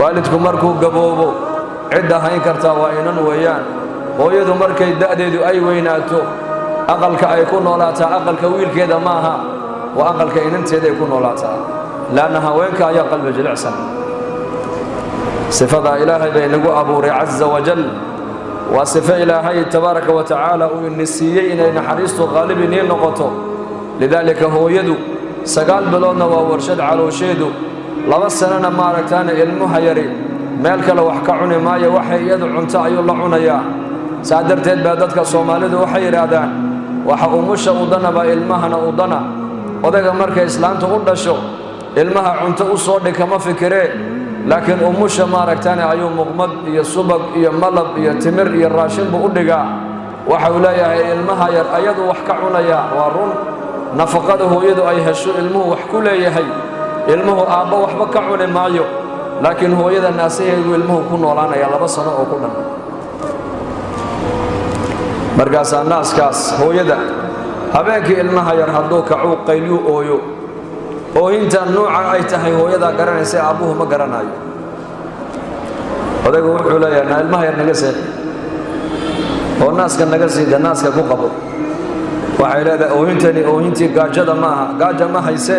waalidku markuu gaboobo cid ahayn kartaa waa inan weeyaan hooyadu markay da'deedu ay weynaato aqalka ay ku noolaataa aqalka wiilkeeda maaha waa aqalka inanteeda ay ku noolaataa laana haweenka ayaa qalbi jilicsan sifada ilaahay bay nagu abuuray caza wajal waa sifa ilaahay tabaaraka wa tacaala uu inisiiyey inay naxariistu qaalib inii noqoto lidaalika hooyadu 9 biloodna waa warshad caloosheedu 2 sanana maaragtaana ilmuha yari meel kale wax ka cuni maayo waxay iyadu cunto ayuu la cunayaa saa darteed baa dadka Soomaalidu waxay yiraahdaan waxa umusha udanaba ilmahana udana odayga markay islaanta u dhasho ilmaha cunto u soo dhigama fikiree laakiin umusha maaragtaana ayuu muqmad iyo subag iyo malab iyo timir iyo raashin buu u dhigaa waxa uu leeyahay ilmaha yar ayadu wax ka cunaya waa run nafaqada hooyadu ay hesho ilmuhu wax ku leeyahay ilmuhu aabba waxba ka cuni maayo laakiin hooyada naasaheedu ilmuhu ku noolaanaya 2 sano oo ku dhan markaas naaskaas hooyada habeenkii ilmaha yar hadduu kacu qayliyo ooyo oo inta nooca ay tahay hooyada garanaysa aabuhu ma garanayo odaygu wuxuu leeyahay ilmaha yar naga sii oo naaska naga sii naaska ku qabo waxay leedahay oohintani oohintii gaajada maaha gaaja ma hayse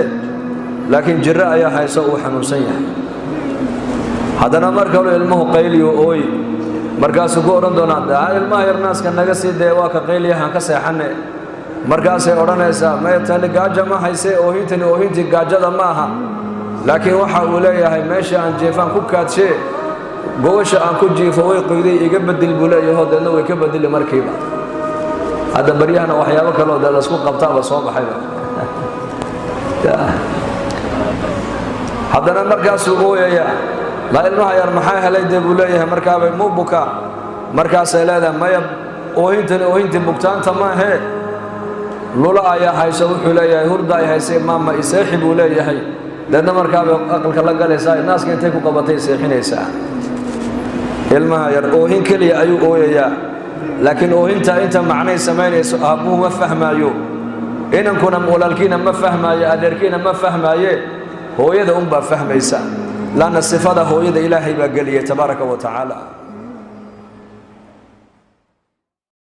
laakiin jirra ayaa hayso uu xanuunsan yahay haddana marka uu ilmuhu qayliyo ooy markaasuu ku oran doonaa ilmaha yar naaska naga sii dee waa ka qayliyahan ka seexane markaasay odhanaysaa ma tani gaaja ma hayse oohintani oohintii gaajada maaha laakiin waxa uu leeyahay meesha aan jeefaan ku kaadshe gowasha aan ku jiifo way qoyday iga bedel buu leeyahay dadna way ka bedeli markiiba هذا بريانا وحيابك الله ده لسكو قبطان بصوب حيبا حضنا مركز سوقويا يا لا إلمها يرمحاها ليدي بوليها مركابي مو بكا مركز إلادا ما يب وهنت بكتان تما هي لولا يا هاي سوي حليا هردا يا هاي ماما يسحب بوليا هاي لأن مركابي أقل كلا قال يساي الناس كانت تيكو قبطي يسحين يسا إلمها ير وهن كلي أيو أويا يا لكن أنت معني سمعني أبوه ما فهمايو إن كنا مولالكين ما فهمايو أدركين ما فهمايو هو يد أم بفهم إنسان لأن الصفات هو يد إلهي بقليه تبارك وتعالى